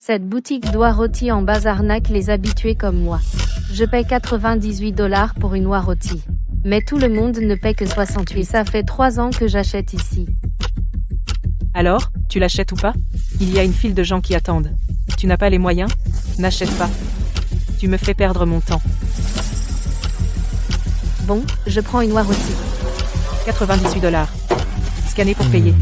Cette boutique d'oie rôtie en base arnaque les habitués comme moi. Je paye 98 $ pour une oie rôtie. Mais tout le monde ne paie que 68. Ça fait 3 ans que j'achète ici. Alors, tu l'achètes ou pas? Il y a une file de gens qui attendent. Tu n'as pas les moyens? N'achète pas. Tu me fais perdre mon temps. Bon, je prends une oie rôtie. 98 $. Scanner pour payer.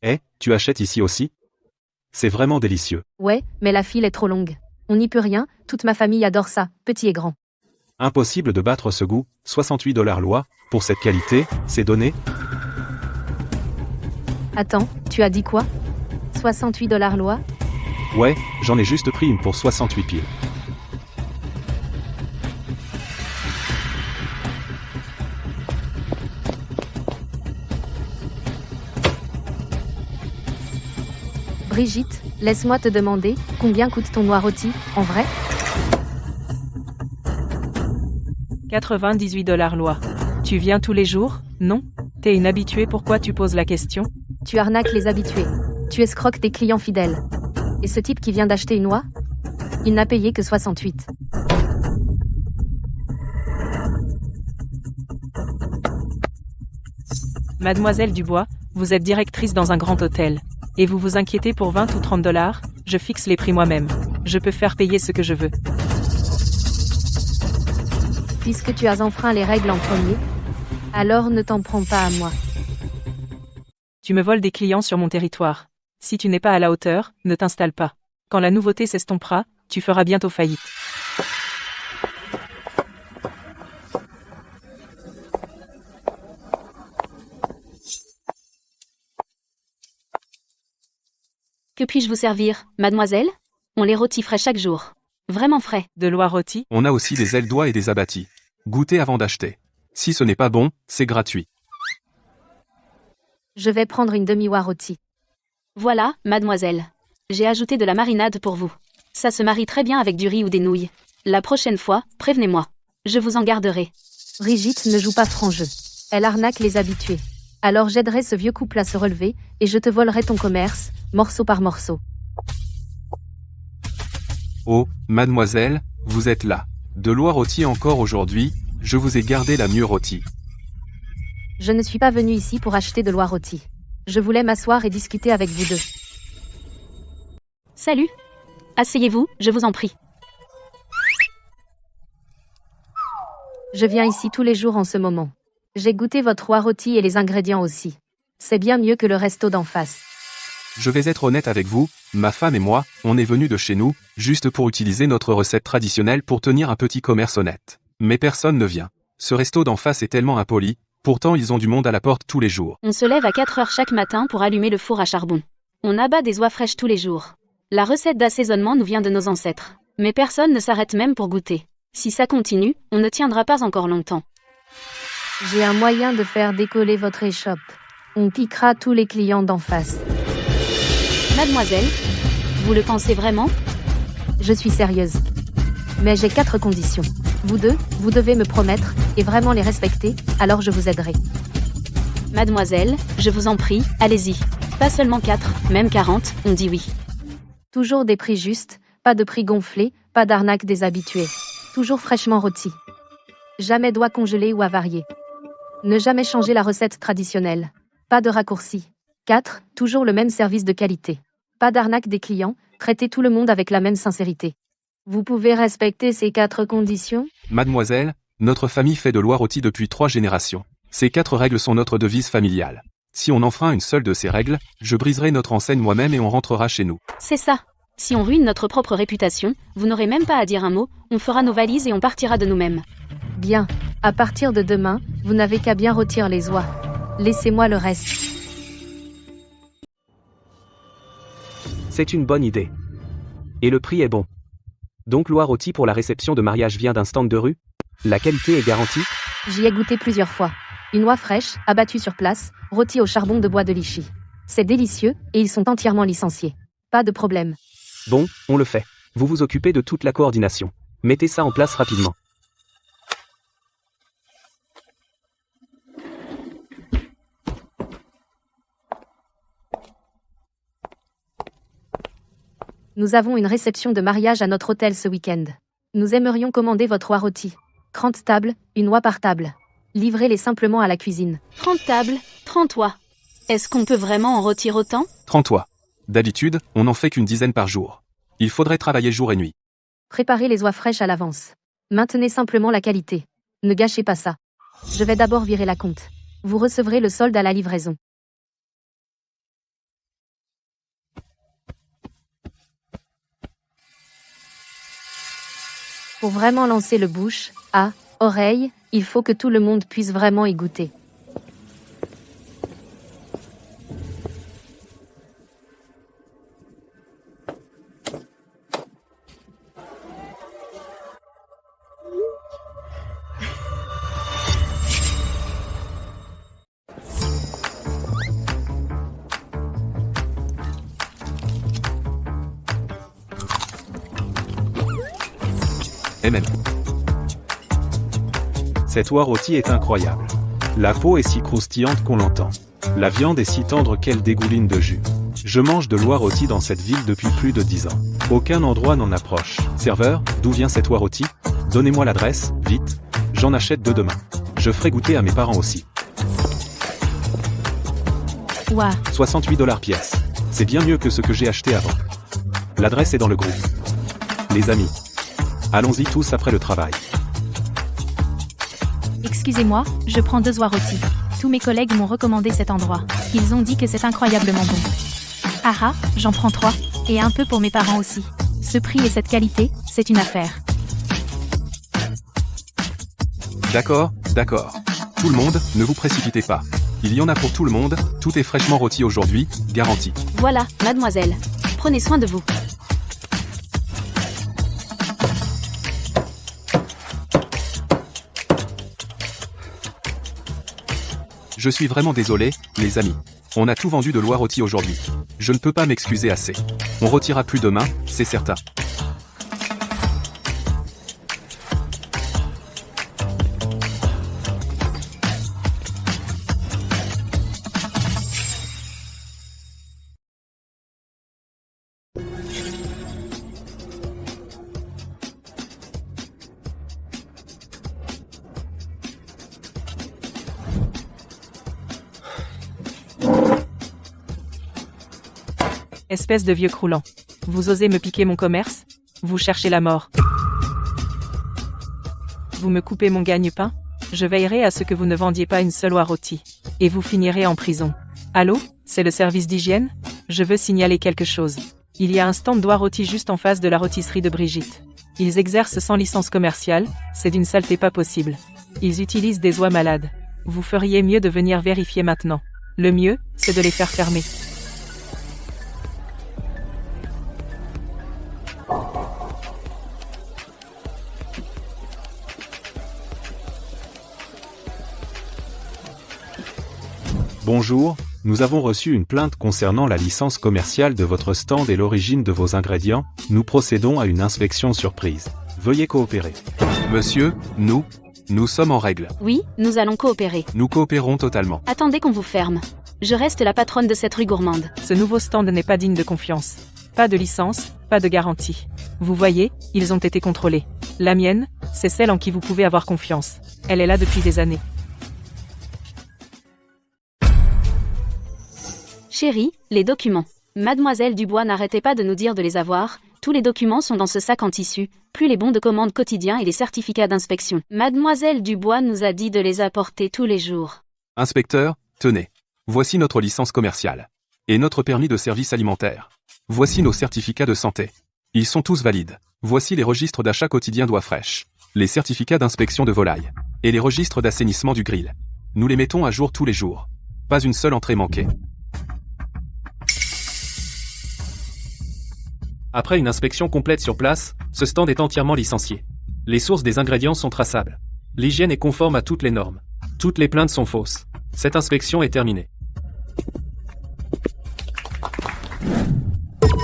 Eh, tu achètes ici aussi? C'est vraiment délicieux. Ouais, mais la file est trop longue. On n'y peut rien, toute ma famille adore ça, petit et grand. Impossible de battre ce goût, 68 $ loi, pour cette qualité, c'est donné. Attends, tu as dit quoi? 68 $ loi? Ouais, j'en ai juste pris une pour 68 piles. Brigitte, laisse-moi te demander, combien coûte ton oie rôtie, en vrai? 98 $ loi. Tu viens tous les jours, non? T'es une habituée, pourquoi tu poses la question? Tu arnaques les habitués. Tu escroques tes clients fidèles. Et ce type qui vient d'acheter une oie? Il n'a payé que 68. Mademoiselle Dubois, vous êtes directrice dans un grand hôtel. Et vous vous inquiétez pour 20 ou 30 $? Je fixe les prix moi-même. Je peux faire payer ce que je veux. Puisque tu as enfreint les règles en premier, alors ne t'en prends pas à moi. Tu me voles des clients sur mon territoire. Si tu n'es pas à la hauteur, ne t'installe pas. Quand la nouveauté s'estompera, tu feras bientôt faillite. Que puis-je vous servir, mademoiselle? On les rôtit frais chaque jour. Vraiment frais. De l'oie rôtie? On a aussi des ailes d'oie et des abattis. Goûtez avant d'acheter. Si ce n'est pas bon, c'est gratuit. Je vais prendre une demi-oie rôtie. Voilà, mademoiselle. J'ai ajouté de la marinade pour vous. Ça se marie très bien avec du riz ou des nouilles. La prochaine fois, prévenez-moi. Je vous en garderai. Brigitte ne joue pas franc jeu. Elle arnaque les habitués. Alors j'aiderai ce vieux couple à se relever, et je te volerai ton commerce, morceau par morceau. Oh, mademoiselle, vous êtes là. De l'oie rôtie encore aujourd'hui, je vous ai gardé la mieux rôtie. Je ne suis pas venue ici pour acheter de l'oie rôtie. Je voulais m'asseoir et discuter avec vous deux. Salut. Asseyez-vous, je vous en prie. Je viens ici tous les jours en ce moment. J'ai goûté votre oie rôtie et les ingrédients aussi. C'est bien mieux que le resto d'en face. Je vais être honnête avec vous, ma femme et moi, on est venus de chez nous, juste pour utiliser notre recette traditionnelle pour tenir un petit commerce honnête. Mais personne ne vient. Ce resto d'en face est tellement impoli, pourtant ils ont du monde à la porte tous les jours. On se lève à 4 heures chaque matin pour allumer le four à charbon. On abat des oies fraîches tous les jours. La recette d'assaisonnement nous vient de nos ancêtres. Mais personne ne s'arrête même pour goûter. Si ça continue, on ne tiendra pas encore longtemps. J'ai un moyen de faire décoller votre échoppe. On piquera tous les clients d'en face. Mademoiselle, vous le pensez vraiment? Je suis sérieuse. Mais j'ai 4 conditions. Vous deux, vous devez me promettre, et vraiment les respecter, alors je vous aiderai. Mademoiselle, je vous en prie, allez-y. Pas seulement 4, même 40, on dit oui. Toujours des prix justes, pas de prix gonflés, pas d'arnaque des habitués. Toujours fraîchement rôti. Jamais d'oie congelée ou avariée. Ne jamais changer la recette traditionnelle. Pas de raccourcis. 4. Toujours le même service de qualité. Pas d'arnaque des clients, traitez tout le monde avec la même sincérité. Vous pouvez respecter ces 4 conditions? Mademoiselle, notre famille fait de l'oie rôtie depuis 3 générations. Ces 4 règles sont notre devise familiale. Si on enfreint une seule de ces règles, je briserai notre enseigne moi-même et on rentrera chez nous. C'est ça. Si on ruine notre propre réputation, vous n'aurez même pas à dire un mot, on fera nos valises et on partira de nous-mêmes. Bien. À partir de demain, vous n'avez qu'à bien rôtir les oies. Laissez-moi le reste. C'est une bonne idée. Et le prix est bon. Donc l'oie rôtie pour la réception de mariage vient d'un stand de rue? La qualité est garantie? J'y ai goûté plusieurs fois. Une oie fraîche, abattue sur place, rôtie au charbon de bois de Lichy. C'est délicieux, et ils sont entièrement licenciés. Pas de problème. Bon, on le fait. Vous vous occupez de toute la coordination. Mettez ça en place rapidement. Nous avons une réception de mariage à notre hôtel ce week-end. Nous aimerions commander votre oie rôtie. 30 tables, une oie par table. Livrez-les simplement à la cuisine. 30 tables, 30 oies. Est-ce qu'on peut vraiment en rôtir autant? 30 oies. D'habitude, on n'en fait qu'une dizaine par jour. Il faudrait travailler jour et nuit. Préparez les oies fraîches à l'avance. Maintenez simplement la qualité. Ne gâchez pas ça. Je vais d'abord virer la compte. Vous recevrez le solde à la livraison. Pour vraiment lancer le bouche à oreille, il faut que tout le monde puisse vraiment y goûter. MM. Cette oie rôtie est incroyable. La peau est si croustillante qu'on l'entend. La viande est si tendre qu'elle dégouline de jus. Je mange de l'oie rôtie dans cette ville depuis plus de 10 ans. Aucun endroit n'en approche. Serveur, d'où vient cette oie rôtie? Donnez-moi l'adresse, vite. J'en achète 2 demain. Je ferai goûter à mes parents aussi. Ouah, 68$ pièce. C'est bien mieux que ce que j'ai acheté avant. L'adresse est dans le groupe. Les amis. Allons-y tous après le travail. Excusez-moi, je prends 2 oies rôties. Tous mes collègues m'ont recommandé cet endroit. Ils ont dit que c'est incroyablement bon. Ah ah, j'en prends 3, et un peu pour mes parents aussi. Ce prix et cette qualité, c'est une affaire. D'accord, d'accord. Tout le monde, ne vous précipitez pas. Il y en a pour tout le monde, tout est fraîchement rôti aujourd'hui, garanti. Voilà, mademoiselle. Prenez soin de vous. Je suis vraiment désolé, les amis. On a tout vendu de l'oie rôtie aujourd'hui. Je ne peux pas m'excuser assez. On rôtira plus demain, c'est certain. Espèce de vieux croulant. Vous osez me piquer mon commerce? Vous cherchez la mort. Vous me coupez mon gagne-pain? Je veillerai à ce que vous ne vendiez pas une seule oie rôtie. Et vous finirez en prison. Allô? C'est le service d'hygiène? Je veux signaler quelque chose. Il y a un stand d'oie rôtie juste en face de la rôtisserie de Brigitte. Ils exercent sans licence commerciale, c'est d'une saleté pas possible. Ils utilisent des oies malades. Vous feriez mieux de venir vérifier maintenant. Le mieux, c'est de les faire fermer. Bonjour, nous avons reçu une plainte concernant la licence commerciale de votre stand et l'origine de vos ingrédients. Nous procédons à une inspection surprise. Veuillez coopérer. Monsieur, nous sommes en règle. Oui, nous allons coopérer. Nous coopérons totalement. Attendez qu'on vous ferme. Je reste la patronne de cette rue gourmande. Ce nouveau stand n'est pas digne de confiance. Pas de licence, pas de garantie. Vous voyez, ils ont été contrôlés. La mienne, c'est celle en qui vous pouvez avoir confiance. Elle est là depuis des années. Chérie, les documents. Mademoiselle Dubois n'arrêtait pas de nous dire de les avoir. Tous les documents sont dans ce sac en tissu, plus les bons de commande quotidiens et les certificats d'inspection. Mademoiselle Dubois nous a dit de les apporter tous les jours. Inspecteur, tenez. Voici notre licence commerciale. Et notre permis de service alimentaire. Voici nos certificats de santé. Ils sont tous valides. Voici les registres d'achat quotidien d'oie fraîche. Les certificats d'inspection de volaille. Et les registres d'assainissement du grill. Nous les mettons à jour tous les jours. Pas une seule entrée manquée. Après une inspection complète sur place, ce stand est entièrement licencié. Les sources des ingrédients sont traçables. L'hygiène est conforme à toutes les normes. Toutes les plaintes sont fausses. Cette inspection est terminée.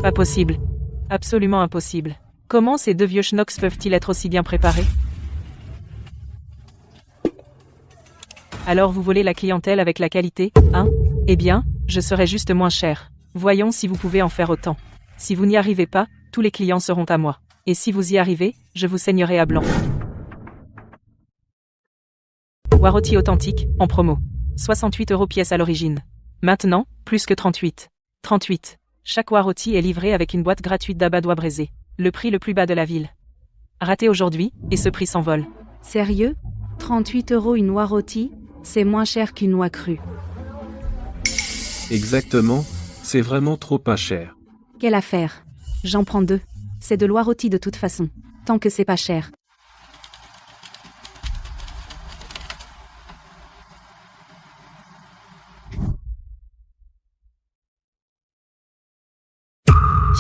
Pas possible. Absolument impossible. Comment ces deux vieux schnocks peuvent-ils être aussi bien préparés? Alors vous volez la clientèle avec la qualité, hein? Eh bien, je serai juste moins cher. Voyons si vous pouvez en faire autant. Si vous n'y arrivez pas, tous les clients seront à moi. Et si vous y arrivez, je vous saignerai à blanc. Rôti authentique, en promo. 68 € pièce à l'origine. Maintenant, plus que 38. 38. Chaque rôti est livré avec une boîte gratuite d'abat-doigts braisé. Le prix le plus bas de la ville. Raté aujourd'hui, et ce prix s'envole. Sérieux? 38 € une noix rôtie? C'est moins cher qu'une noix crue. Exactement, c'est vraiment trop pas cher. Quelle affaire? J'en prends 2. C'est de l'oie rôtie de toute façon. Tant que c'est pas cher.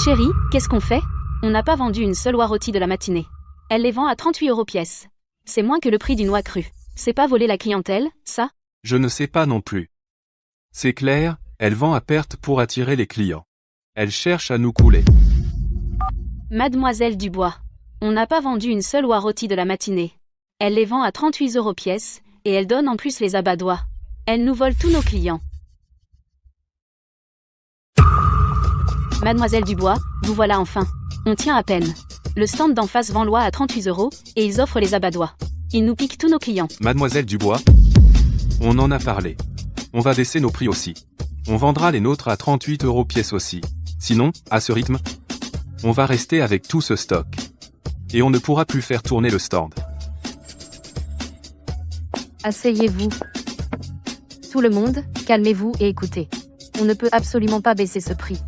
Chérie, qu'est-ce qu'on fait? On n'a pas vendu une seule oie rôtie de la matinée. Elle les vend à 38 € pièce. C'est moins que le prix d'une oie crue. C'est pas voler la clientèle, ça? Je ne sais pas non plus. C'est clair, elle vend à perte pour attirer les clients. Elle cherche à nous couler. Mademoiselle Dubois. On n'a pas vendu une seule oie rôtie de la matinée. Elle les vend à 38 € pièce, et elle donne en plus les abat-doigts. Elle nous vole tous nos clients. Mademoiselle Dubois, vous voilà enfin. On tient à peine. Le stand d'en face vend l'oie à 38 €, et ils offrent les abat-doigts. Ils nous piquent tous nos clients. Mademoiselle Dubois, on en a parlé. On va baisser nos prix aussi. On vendra les nôtres à 38 € pièce aussi. Sinon, à ce rythme, on va rester avec tout ce stock. Et on ne pourra plus faire tourner le stand. Asseyez-vous. Tout le monde, calmez-vous et écoutez. On ne peut absolument pas baisser ce prix.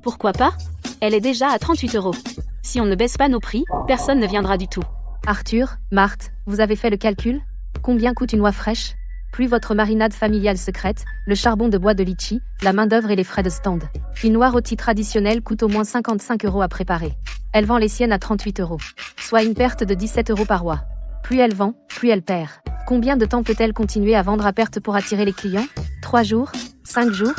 Pourquoi pas? Elle est déjà à 38 €. Si on ne baisse pas nos prix, personne ne viendra du tout. Arthur, Marthe, vous avez fait le calcul? Combien coûte une oie fraîche? Plus votre marinade familiale secrète, le charbon de bois de litchi, la main-d'œuvre et les frais de stand. Une oie rôtie traditionnelle coûte au moins 55 € à préparer. Elle vend les siennes à 38 €, soit une perte de 17 € par oie. Plus elle vend, plus elle perd. Combien de temps peut-elle continuer à vendre à perte pour attirer les clients? 3 jours? 5 jours?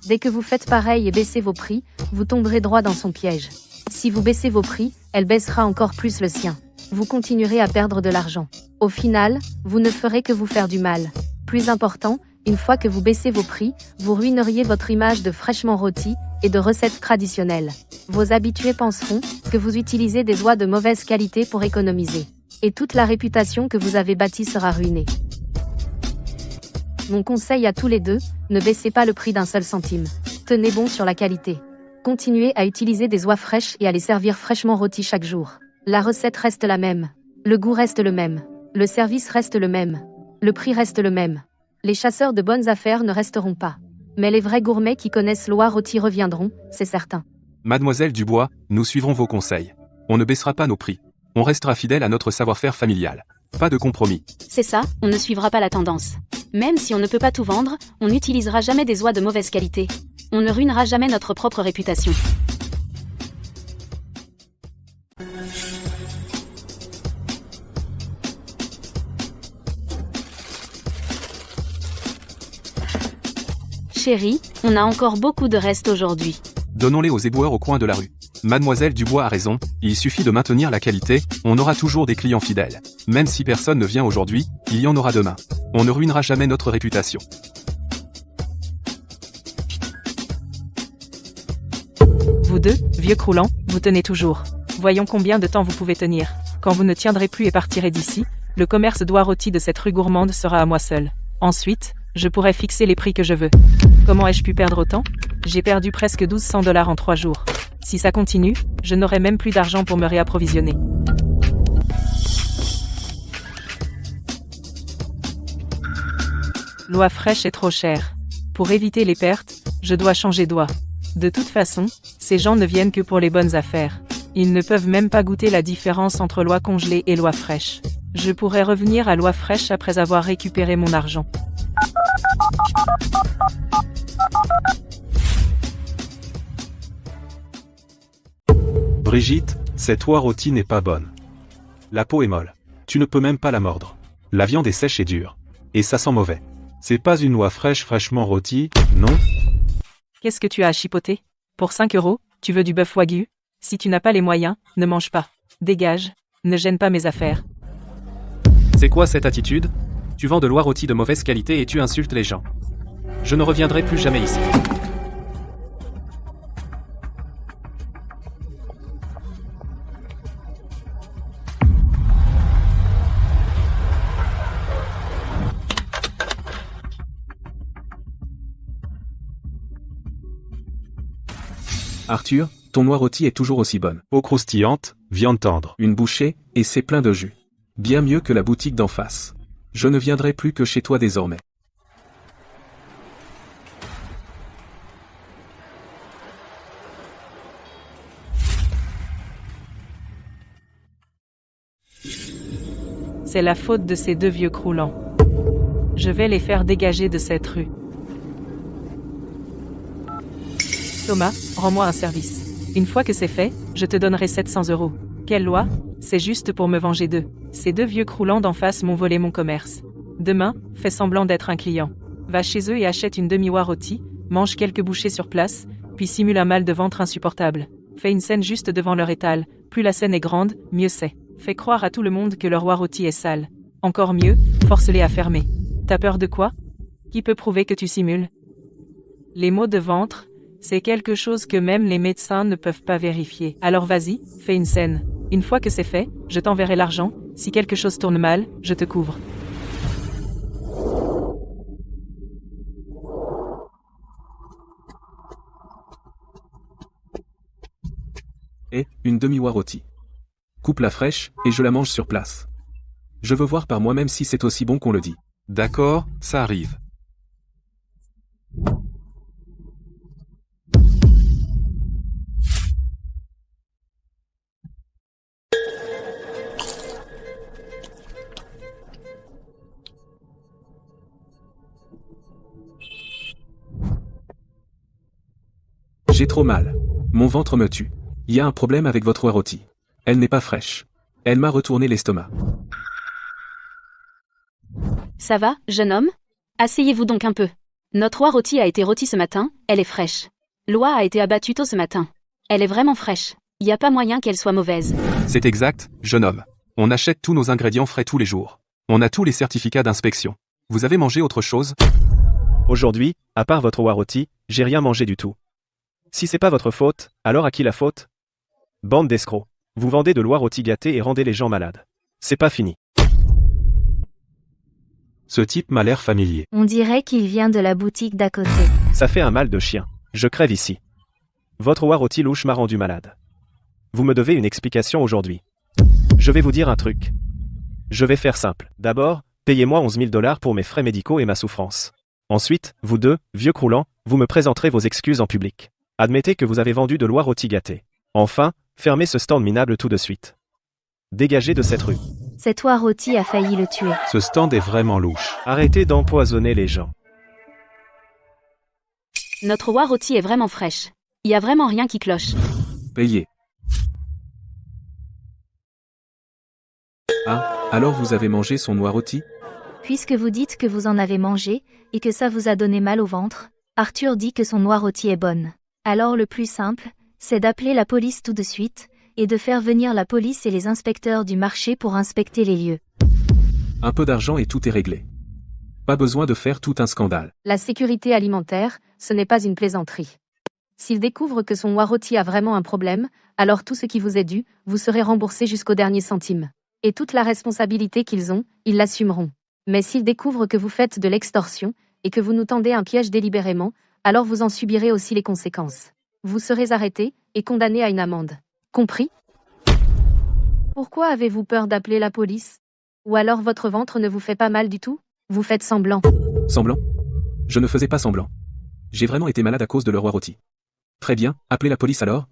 Dès que vous faites pareil et baissez vos prix, vous tomberez droit dans son piège. Si vous baissez vos prix, elle baissera encore plus le sien. Vous continuerez à perdre de l'argent. Au final, vous ne ferez que vous faire du mal. Plus important, une fois que vous baissez vos prix, vous ruineriez votre image de fraîchement rôti et de recettes traditionnelles. Vos habitués penseront que vous utilisez des oies de mauvaise qualité pour économiser. Et toute la réputation que vous avez bâtie sera ruinée. Mon conseil à tous les deux, ne baissez pas le prix d'un seul centime. Tenez bon sur la qualité. Continuez à utiliser des oies fraîches et à les servir fraîchement rôties chaque jour. La recette reste la même. Le goût reste le même. Le service reste le même. Le prix reste le même. Les chasseurs de bonnes affaires ne resteront pas. Mais les vrais gourmets qui connaissent l'oie rôtie reviendront, c'est certain. Mademoiselle Dubois, nous suivrons vos conseils. On ne baissera pas nos prix. On restera fidèle à notre savoir-faire familial. Pas de compromis. C'est ça, on ne suivra pas la tendance. Même si on ne peut pas tout vendre, on n'utilisera jamais des oies de mauvaise qualité. On ne ruinera jamais notre propre réputation. Chérie, on a encore beaucoup de restes aujourd'hui. Donnons-les aux éboueurs au coin de la rue. Mademoiselle Dubois a raison, il suffit de maintenir la qualité, on aura toujours des clients fidèles. Même si personne ne vient aujourd'hui, il y en aura demain. On ne ruinera jamais notre réputation. Vous deux, vieux croulants, vous tenez toujours. Voyons combien de temps vous pouvez tenir. Quand vous ne tiendrez plus et partirez d'ici, le commerce d'oies rôties de cette rue gourmande sera à moi seul. Ensuite, je pourrai fixer les prix que je veux. Comment ai-je pu perdre autant? J'ai perdu presque 1200 $ en 3 jours. Si ça continue, je n'aurai même plus d'argent pour me réapprovisionner. L'oie fraîche est trop chère. Pour éviter les pertes, je dois changer d'oie. De toute façon, ces gens ne viennent que pour les bonnes affaires. Ils ne peuvent même pas goûter la différence entre l'oie congelée et l'oie fraîche. Je pourrais revenir à l'oie fraîche après avoir récupéré mon argent. Brigitte, cette oie rôtie n'est pas bonne. La peau est molle. Tu ne peux même pas la mordre. La viande est sèche et dure. Et ça sent mauvais. C'est pas une oie fraîche fraîchement rôtie, non? Qu'est-ce que tu as à chipoter? Pour 5 euros, tu veux du bœuf wagyu? Si tu n'as pas les moyens, ne mange pas. Dégage. Ne gêne pas mes affaires. C'est quoi cette attitude? Tu vends de l'oie rôtie de mauvaise qualité et tu insultes les gens. Je ne reviendrai plus jamais ici. Arthur, ton noix rôtie est toujours aussi bonne. Peau croustillante, viande tendre. Une bouchée, et c'est plein de jus. Bien mieux que la boutique d'en face. Je ne viendrai plus que chez toi désormais. C'est la faute de ces deux vieux croulants. Je vais les faire dégager de cette rue. Thomas, rends-moi un service. Une fois que c'est fait, je te donnerai 700 euros. Quelle loi? C'est juste pour me venger d'eux. Ces deux vieux croulants d'en face m'ont volé mon commerce. Demain, fais semblant d'être un client. Va chez eux et achète une demi-oie rôtie, mange quelques bouchées sur place, puis simule un mal de ventre insupportable. Fais une scène juste devant leur étal. Plus la scène est grande, mieux c'est. Fais croire à tout le monde que leur oie rôtie est sale. Encore mieux, force-les à fermer. T'as peur de quoi? Qui peut prouver que tu simules? Les maux de ventre, c'est quelque chose que même les médecins ne peuvent pas vérifier. Alors vas-y, fais une scène. Une fois que c'est fait, je t'enverrai l'argent. Si quelque chose tourne mal, je te couvre. Et, une demi-oie rôtie. Coupe-la fraîche, et je la mange sur place. Je veux voir par moi-même si c'est aussi bon qu'on le dit. D'accord, ça arrive. J'ai trop mal. Mon ventre me tue. Il y a un problème avec votre oie rôtie. Elle n'est pas fraîche. Elle m'a retourné l'estomac. Ça va, jeune homme? Asseyez-vous donc un peu. Notre oie rôtie a été rôtie ce matin, elle est fraîche. L'oie a été abattue tôt ce matin. Elle est vraiment fraîche. Il n'y a pas moyen qu'elle soit mauvaise. C'est exact, jeune homme. On achète tous nos ingrédients frais tous les jours. On a tous les certificats d'inspection. Vous avez mangé autre chose? Aujourd'hui, à part votre oie rôtie, j'ai rien mangé du tout. Si c'est pas votre faute, alors à qui la faute? Bande d'escrocs. Vous vendez de l'oie rôtie gâtée et rendez les gens malades. C'est pas fini. Ce type m'a l'air familier. On dirait qu'il vient de la boutique d'à côté. Ça fait un mal de chien. Je crève ici. Votre oie rôtie louche m'a rendu malade. Vous me devez une explication aujourd'hui. Je vais vous dire un truc. Je vais faire simple. D'abord, payez-moi 11 000 $ pour mes frais médicaux et ma souffrance. Ensuite, vous deux, vieux croulants, vous me présenterez vos excuses en public. Admettez que vous avez vendu de l'oie rôtie gâtée. Enfin, fermez ce stand minable tout de suite. Dégagez de cette rue. Cette oie rôtie a failli le tuer. Ce stand est vraiment louche. Arrêtez d'empoisonner les gens. Notre oie rôtie est vraiment fraîche. Il y a vraiment rien qui cloche. Payez. Ah, alors vous avez mangé son noix rôtie? Puisque vous dites que vous en avez mangé, et que ça vous a donné mal au ventre, Arthur dit que son noix rôtie est bonne. Alors le plus simple, c'est d'appeler la police tout de suite, et de faire venir la police et les inspecteurs du marché pour inspecter les lieux. Un peu d'argent et tout est réglé. Pas besoin de faire tout un scandale. La sécurité alimentaire, ce n'est pas une plaisanterie. S'ils découvrent que son noix rôtie a vraiment un problème, alors tout ce qui vous est dû, vous serez remboursé jusqu'au dernier centime. Et toute la responsabilité qu'ils ont, ils l'assumeront. Mais s'ils découvrent que vous faites de l'extorsion, et que vous nous tendez un piège délibérément, alors vous en subirez aussi les conséquences. Vous serez arrêté, et condamné à une amende. Compris? Pourquoi avez-vous peur d'appeler la police? Ou alors votre ventre ne vous fait pas mal du tout? Vous faites semblant. Semblant? Je ne faisais pas semblant. J'ai vraiment été malade à cause de leur oie rôtie. Très bien, appelez la police alors.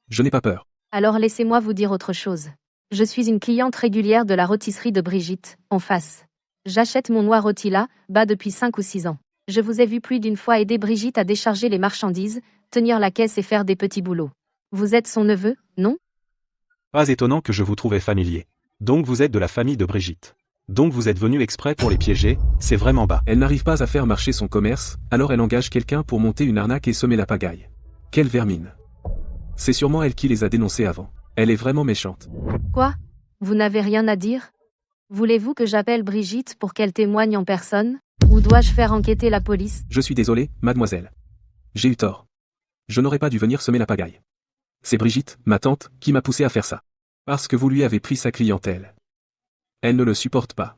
Je n'ai pas peur. Alors laissez-moi vous dire autre chose. Je suis une cliente régulière de la rôtisserie de Brigitte, en face. J'achète mon noix rôtie là, bas depuis 5 ou 6 ans. Je vous ai vu plus d'une fois aider Brigitte à décharger les marchandises, tenir la caisse et faire des petits boulots. Vous êtes son neveu, non? Pas étonnant que je vous trouvais familier. Donc vous êtes de la famille de Brigitte. Donc vous êtes venu exprès pour les piéger, c'est vraiment bas. Elle n'arrive pas à faire marcher son commerce, alors elle engage quelqu'un pour monter une arnaque et semer la pagaille. Quelle vermine. C'est sûrement elle qui les a dénoncés avant. Elle est vraiment méchante. Quoi? Vous n'avez rien à dire? Voulez-vous que j'appelle Brigitte pour qu'elle témoigne en personne? Ou dois-je faire enquêter la police? Je suis désolé, mademoiselle. J'ai eu tort. Je n'aurais pas dû venir semer la pagaille. C'est Brigitte, ma tante, qui m'a poussé à faire ça. Parce que vous lui avez pris sa clientèle. Elle ne le supporte pas.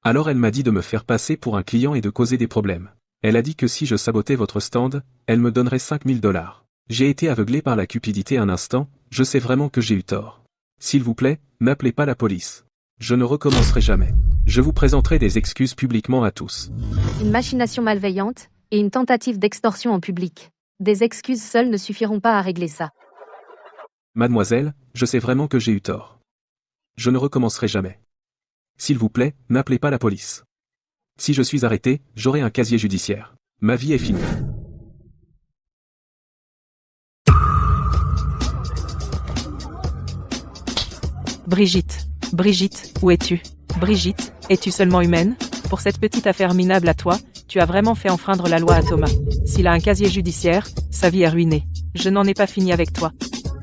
Alors elle m'a dit de me faire passer pour un client et de causer des problèmes. Elle a dit que si je sabotais votre stand, elle me donnerait 5000 $. J'ai été aveuglé par la cupidité un instant, je sais vraiment que j'ai eu tort. S'il vous plaît, n'appelez pas la police. Je ne recommencerai jamais. Je vous présenterai des excuses publiquement à tous. Une machination malveillante, et une tentative d'extorsion en public. Des excuses seules ne suffiront pas à régler ça. Mademoiselle, je sais vraiment que j'ai eu tort. Je ne recommencerai jamais. S'il vous plaît, n'appelez pas la police. Si je suis arrêté, j'aurai un casier judiciaire. Ma vie est finie. Brigitte. Brigitte, où es-tu? Brigitte, es-tu seulement humaine? Pour cette petite affaire minable à toi, tu as vraiment fait enfreindre la loi à Thomas. S'il a un casier judiciaire, sa vie est ruinée. Je n'en ai pas fini avec toi.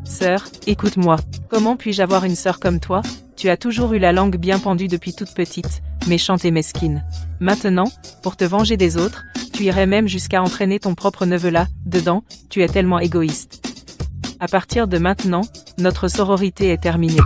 Sœur, écoute-moi. Comment puis-je avoir une sœur comme toi? Tu as toujours eu la langue bien pendue depuis toute petite, méchante et mesquine. Maintenant, pour te venger des autres, tu irais même jusqu'à entraîner ton propre neveu là, dedans, tu es tellement égoïste. À partir de maintenant, notre sororité est terminée.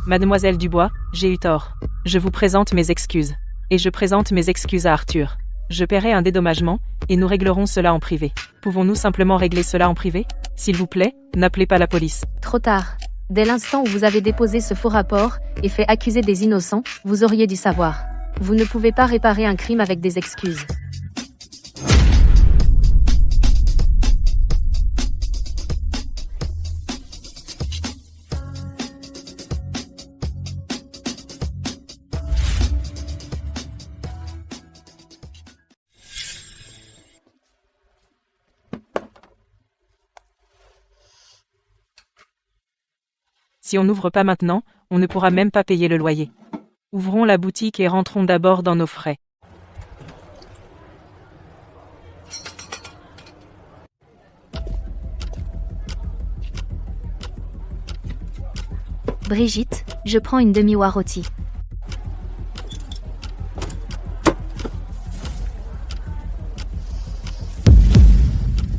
Mademoiselle Dubois, j'ai eu tort. Je vous présente mes excuses. Et je présente mes excuses à Arthur. Je paierai un dédommagement, et nous réglerons cela en privé. Pouvons-nous simplement régler cela en privé? S'il vous plaît, n'appelez pas la police. Trop tard. Dès l'instant où vous avez déposé ce faux rapport, et fait accuser des innocents, vous auriez dû savoir. Vous ne pouvez pas réparer un crime avec des excuses. Si on n'ouvre pas maintenant, on ne pourra même pas payer le loyer. Ouvrons la boutique et rentrons d'abord dans nos frais. Brigitte, je prends une demi-oie rôtie.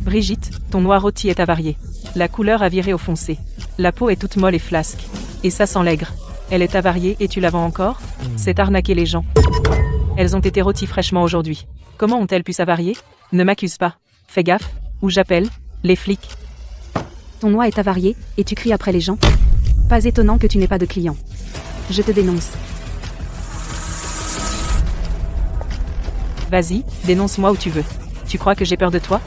Brigitte, ton noir rôti est avarié. La couleur a viré au foncé. La peau est toute molle et flasque. Et ça sent l'aigre. Elle est avariée et tu la vends encore? C'est arnaquer les gens. Elles ont été rôties fraîchement aujourd'hui. Comment ont-elles pu s'avarier? Ne m'accuse pas. Fais gaffe, ou j'appelle les flics. Ton noix est avarié, et tu cries après les gens? Pas étonnant que tu n'aies pas de clients. Je te dénonce. Vas-y, dénonce-moi où tu veux. Tu crois que j'ai peur de toi?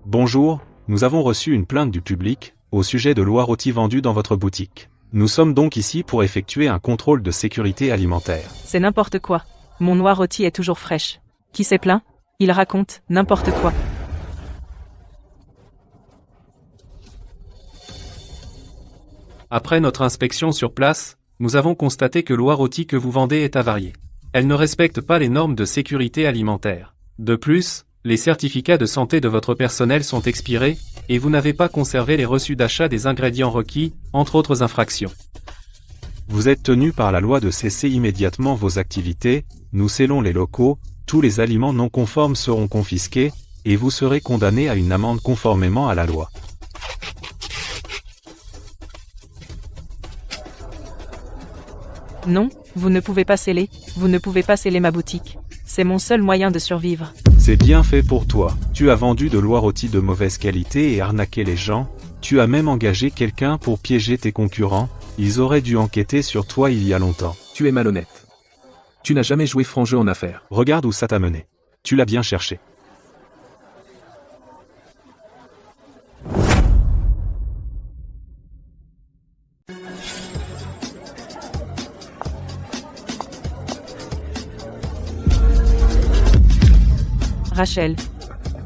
Bonjour, nous avons reçu une plainte du public, au sujet de l'oie rôtie vendue dans votre boutique. Nous sommes donc ici pour effectuer un contrôle de sécurité alimentaire. C'est n'importe quoi. Mon noix rôtie est toujours fraîche. Qui s'est plaint? Il raconte n'importe quoi. Après notre inspection sur place, nous avons constaté que l'oie rôtie que vous vendez est avariée. Elle ne respecte pas les normes de sécurité alimentaire. De plus, les certificats de santé de votre personnel sont expirés, et vous n'avez pas conservé les reçus d'achat des ingrédients requis, entre autres infractions. Vous êtes tenu par la loi de cesser immédiatement vos activités, nous scellons les locaux, tous les aliments non conformes seront confisqués, et vous serez condamné à une amende conformément à la loi. Non, vous ne pouvez pas sceller ma boutique. C'est mon seul moyen de survivre. C'est bien fait pour toi. Tu as vendu de l'oie rôtie de mauvaise qualité et arnaqué les gens. Tu as même engagé quelqu'un pour piéger tes concurrents. Ils auraient dû enquêter sur toi il y a longtemps. Tu es malhonnête. Tu n'as jamais joué franc jeu en affaires. Regarde où ça t'a mené. Tu l'as bien cherché. Rachel.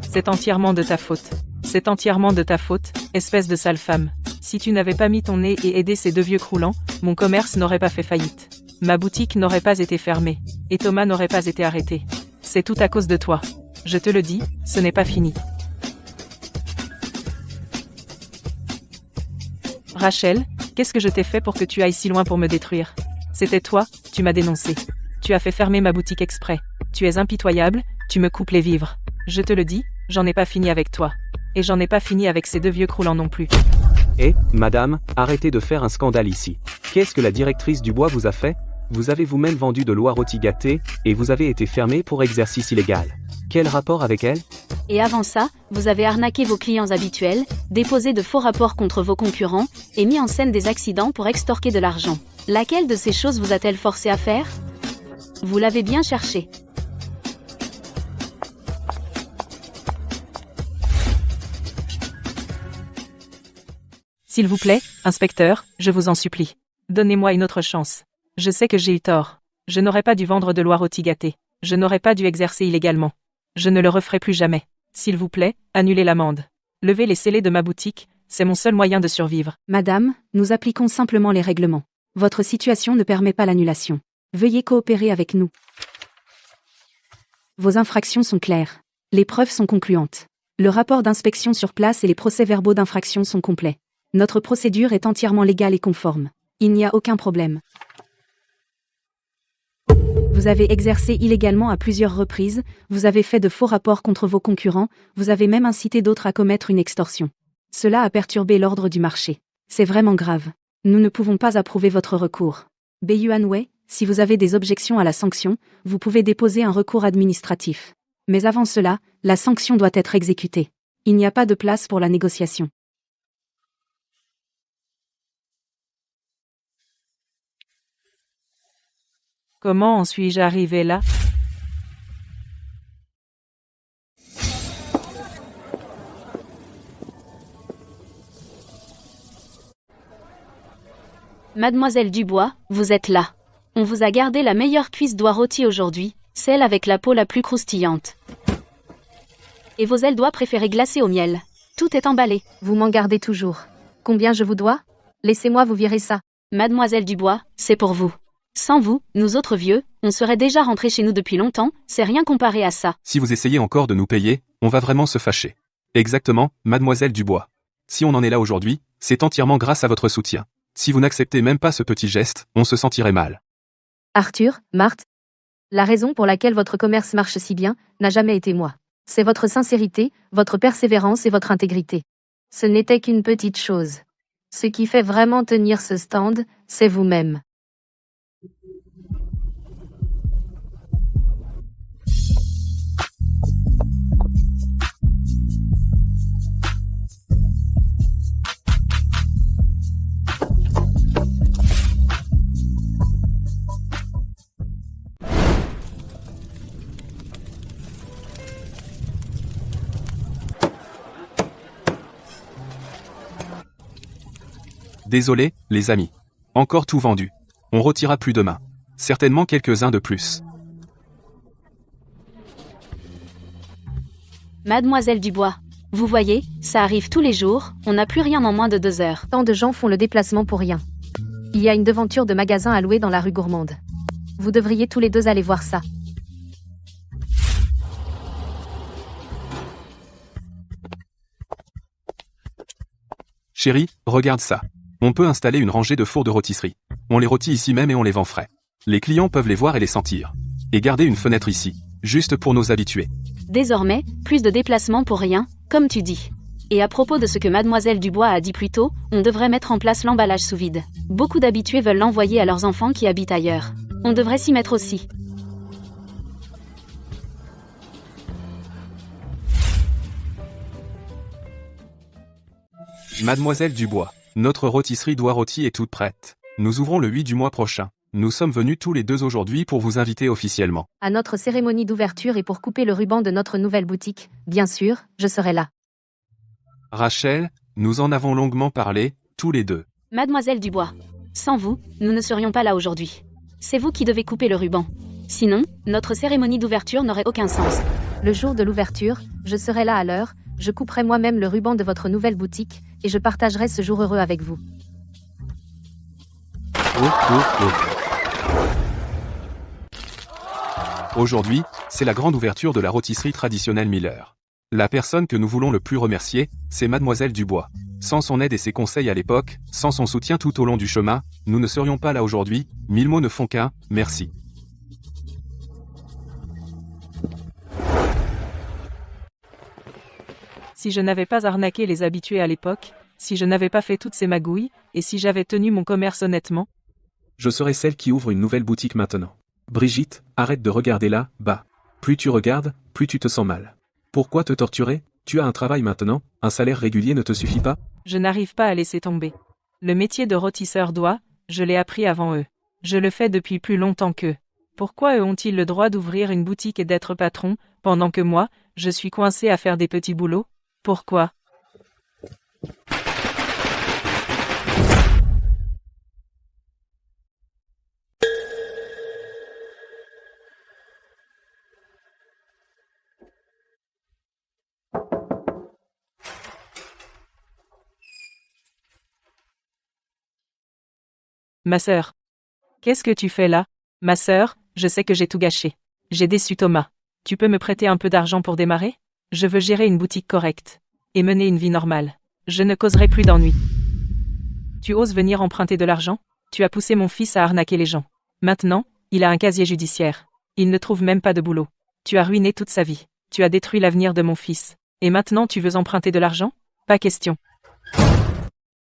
C'est entièrement de ta faute. C'est entièrement de ta faute, espèce de sale femme. Si tu n'avais pas mis ton nez et aidé ces deux vieux croulants, mon commerce n'aurait pas fait faillite. Ma boutique n'aurait pas été fermée. Et Thomas n'aurait pas été arrêté. C'est tout à cause de toi. Je te le dis, ce n'est pas fini. Rachel, qu'est-ce que je t'ai fait pour que tu ailles si loin pour me détruire? C'était toi, tu m'as dénoncé. Tu as fait fermer ma boutique exprès. Tu es impitoyable, tu me coupes les vivres. Je te le dis, j'en ai pas fini avec toi. Et j'en ai pas fini avec ces deux vieux croulants non plus. Madame, arrêtez de faire un scandale ici. Qu'est-ce que la directrice Dubois vous a fait? Vous avez vous-même vendu de l'oie rôtie gâtée, et vous avez été fermé pour exercice illégal. Quel rapport avec elle? Et avant ça, vous avez arnaqué vos clients habituels, déposé de faux rapports contre vos concurrents, et mis en scène des accidents pour extorquer de l'argent. Laquelle de ces choses vous a-t-elle forcé à faire? Vous l'avez bien cherché. S'il vous plaît, inspecteur, je vous en supplie. Donnez-moi une autre chance. Je sais que j'ai eu tort. Je n'aurais pas dû vendre de l'oie rôtie gâtée. Je n'aurais pas dû exercer illégalement. Je ne le referai plus jamais. S'il vous plaît, annulez l'amende. Levez les scellés de ma boutique, c'est mon seul moyen de survivre. Madame, nous appliquons simplement les règlements. Votre situation ne permet pas l'annulation. Veuillez coopérer avec nous. Vos infractions sont claires. Les preuves sont concluantes. Le rapport d'inspection sur place et les procès-verbaux d'infraction sont complets. Notre procédure est entièrement légale et conforme. Il n'y a aucun problème. Vous avez exercé illégalement à plusieurs reprises, vous avez fait de faux rapports contre vos concurrents, vous avez même incité d'autres à commettre une extorsion. Cela a perturbé l'ordre du marché. C'est vraiment grave. Nous ne pouvons pas approuver votre recours. Yuanwei, si vous avez des objections à la sanction, vous pouvez déposer un recours administratif. Mais avant cela, la sanction doit être exécutée. Il n'y a pas de place pour la négociation. Comment en suis-je arrivé là? Mademoiselle Dubois, vous êtes là. On vous a gardé la meilleure cuisse d'oie rôtie aujourd'hui, celle avec la peau la plus croustillante. Et vos ailes d'oie préférées glacées au miel. Tout est emballé. Vous m'en gardez toujours. Combien je vous dois? Laissez-moi vous virer ça. Mademoiselle Dubois, c'est pour vous. Sans vous, nous autres vieux, on serait déjà rentrés chez nous depuis longtemps, c'est rien comparé à ça. Si vous essayez encore de nous payer, on va vraiment se fâcher. Exactement, mademoiselle Dubois. Si on en est là aujourd'hui, c'est entièrement grâce à votre soutien. Si vous n'acceptez même pas ce petit geste, on se sentirait mal. Arthur, Marthe, la raison pour laquelle votre commerce marche si bien, n'a jamais été moi. C'est votre sincérité, votre persévérance et votre intégrité. Ce n'était qu'une petite chose. Ce qui fait vraiment tenir ce stand, c'est vous-même. Désolé, les amis. Encore tout vendu. On retirera plus demain. Certainement quelques-uns de plus. Mademoiselle Dubois, vous voyez, ça arrive tous les jours, on n'a plus rien en moins de 2 heures. Tant de gens font le déplacement pour rien. Il y a une devanture de magasin à louer dans la rue Gourmande. Vous devriez tous les deux aller voir ça. Chérie, regarde ça. On peut installer une rangée de fours de rôtisserie. On les rôtit ici même et on les vend frais. Les clients peuvent les voir et les sentir. Et garder une fenêtre ici, juste pour nos habitués. Désormais, plus de déplacements pour rien, comme tu dis. Et à propos de ce que Mademoiselle Dubois a dit plus tôt, on devrait mettre en place l'emballage sous vide. Beaucoup d'habitués veulent l'envoyer à leurs enfants qui habitent ailleurs. On devrait s'y mettre aussi. Mademoiselle Dubois, notre rôtisserie d'oie rôtie est toute prête. Nous ouvrons le 8 du mois prochain. Nous sommes venus tous les deux aujourd'hui pour vous inviter officiellement. À notre cérémonie d'ouverture et pour couper le ruban de notre nouvelle boutique, bien sûr, je serai là. Rachel, nous en avons longuement parlé, tous les deux. Mademoiselle Dubois, sans vous, nous ne serions pas là aujourd'hui. C'est vous qui devez couper le ruban. Sinon, notre cérémonie d'ouverture n'aurait aucun sens. Le jour de l'ouverture, je serai là à l'heure, je couperai moi-même le ruban de votre nouvelle boutique, et je partagerai ce jour heureux avec vous. Aujourd'hui, c'est la grande ouverture de la rôtisserie traditionnelle Miller. La personne que nous voulons le plus remercier, c'est Mademoiselle Dubois. Sans son aide et ses conseils à l'époque, sans son soutien tout au long du chemin, nous ne serions pas là aujourd'hui. 1000 mots ne font qu'un, merci. Si je n'avais pas arnaqué les habitués à l'époque, si je n'avais pas fait toutes ces magouilles, et si j'avais tenu mon commerce honnêtement, Je serai celle qui ouvre une nouvelle boutique maintenant. Brigitte, arrête de regarder là, bas. Plus tu regardes, plus tu te sens mal. Pourquoi te torturer? Tu as un travail maintenant, un salaire régulier ne te suffit pas? je n'arrive pas à laisser tomber. Le métier de rôtisseur doit, je l'ai appris avant eux. Je le fais depuis plus longtemps qu'eux. Pourquoi eux ont-ils le droit d'ouvrir une boutique et d'être patron, pendant que moi, je suis coincé à faire des petits boulots? Pourquoi? Ma sœur. Qu'est-ce que tu fais là? Ma sœur, je sais que j'ai tout gâché. J'ai déçu Thomas. Tu peux me prêter un peu d'argent pour démarrer? Je veux gérer une boutique correcte. Et mener une vie normale. Je ne causerai plus d'ennuis. Tu oses venir emprunter de l'argent? Tu as poussé mon fils à arnaquer les gens. Maintenant, il a un casier judiciaire. Il ne trouve même pas de boulot. Tu as ruiné toute sa vie. Tu as détruit l'avenir de mon fils. Et maintenant tu veux emprunter de l'argent? Pas question.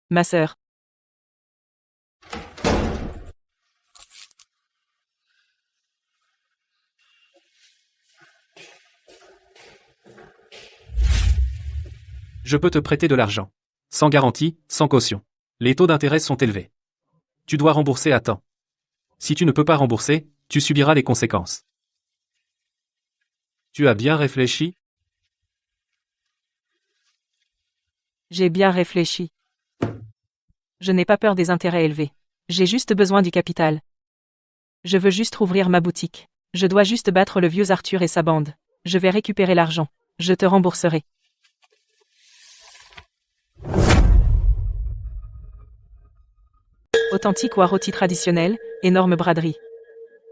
Ma sœur. Je peux te prêter de l'argent. Sans garantie, sans caution. Les taux d'intérêt sont élevés. Tu dois rembourser à temps. Si tu ne peux pas rembourser, tu subiras les conséquences. Tu as bien réfléchi? J'ai bien réfléchi. Je n'ai pas peur des intérêts élevés. J'ai juste besoin du capital. Je veux juste rouvrir ma boutique. Je dois juste battre le vieux Arthur et sa bande. Je vais récupérer l'argent. Je te rembourserai. Authentique ou rôti traditionnel, énorme braderie.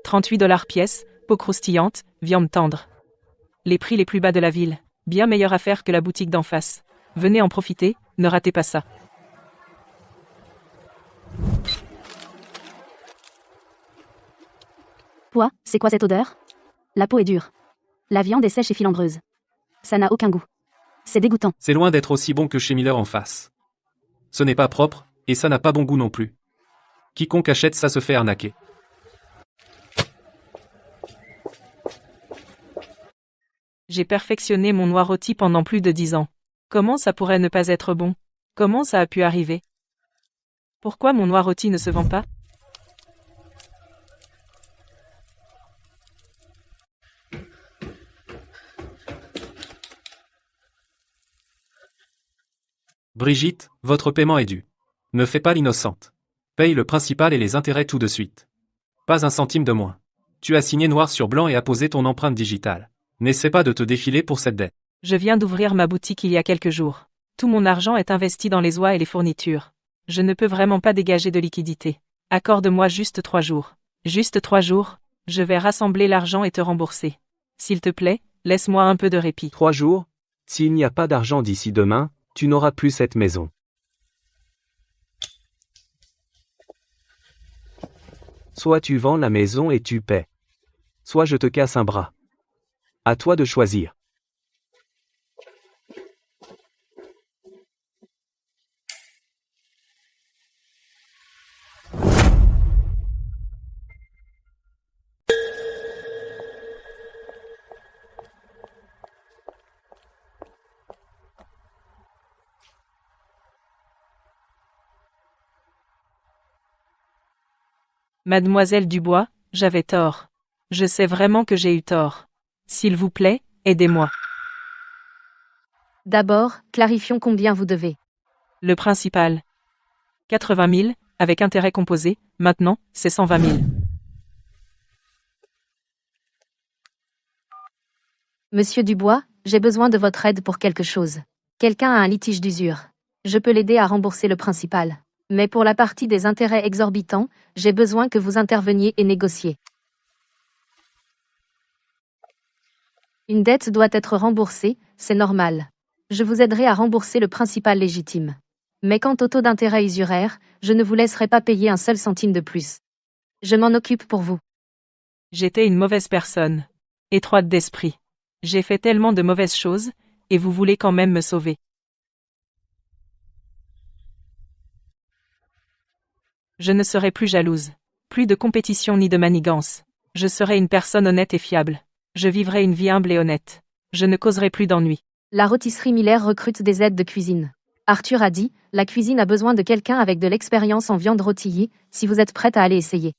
38$ pièce, peau croustillante, viande tendre. Les prix les plus bas de la ville. Bien meilleure affaire que la boutique d'en face. Venez en profiter, ne ratez pas ça. Quoi? C'est quoi cette odeur? La peau est dure. La viande est sèche et filandreuse. Ça n'a aucun goût. C'est dégoûtant. C'est loin d'être aussi bon que chez Miller en face. Ce n'est pas propre, et ça n'a pas bon goût non plus. Quiconque achète ça se fait arnaquer. J'ai perfectionné mon noix rôti pendant plus de 10 ans. Comment ça pourrait ne pas être bon? Comment ça a pu arriver? Pourquoi mon noix rôti ne se vend pas? Brigitte, votre paiement est dû. Ne fais pas l'innocente. Paye le principal et les intérêts tout de suite. Pas un centime de moins. Tu as signé noir sur blanc et apposé ton empreinte digitale. N'essaie pas de te défiler pour cette dette. Je viens d'ouvrir ma boutique il y a quelques jours. Tout mon argent est investi dans les oies et les fournitures. Je ne peux vraiment pas dégager de liquidité. Accorde-moi juste 3 jours. Juste 3 jours, je vais rassembler l'argent et te rembourser. S'il te plaît, laisse-moi un peu de répit. 3 jours? S'il n'y a pas d'argent d'ici demain, tu n'auras plus cette maison. Soit tu vends la maison et tu paies. Soit je te casse un bras. À toi de choisir. Mademoiselle Dubois, j'avais tort. Je sais vraiment que j'ai eu tort. S'il vous plaît, aidez-moi. D'abord, clarifions combien vous devez. Le principal. 80 000, avec intérêt composé, maintenant, c'est 120 000. Monsieur Dubois, j'ai besoin de votre aide pour quelque chose. Quelqu'un a un litige d'usure. Je peux l'aider à rembourser le principal. Mais pour la partie des intérêts exorbitants, j'ai besoin que vous interveniez et négociez. Une dette doit être remboursée, c'est normal. Je vous aiderai à rembourser le principal légitime. Mais quant au taux d'intérêt usuraire, je ne vous laisserai pas payer un seul centime de plus. Je m'en occupe pour vous. J'étais une mauvaise personne. Étroite d'esprit. J'ai fait tellement de mauvaises choses, et vous voulez quand même me sauver. Je ne serai plus jalouse. Plus de compétition ni de manigance. Je serai une personne honnête et fiable. Je vivrai une vie humble et honnête. Je ne causerai plus d'ennuis. La rôtisserie Miller recrute des aides de cuisine. Arthur a dit, la cuisine a besoin de quelqu'un avec de l'expérience en viande rôtillée, si vous êtes prête à aller essayer.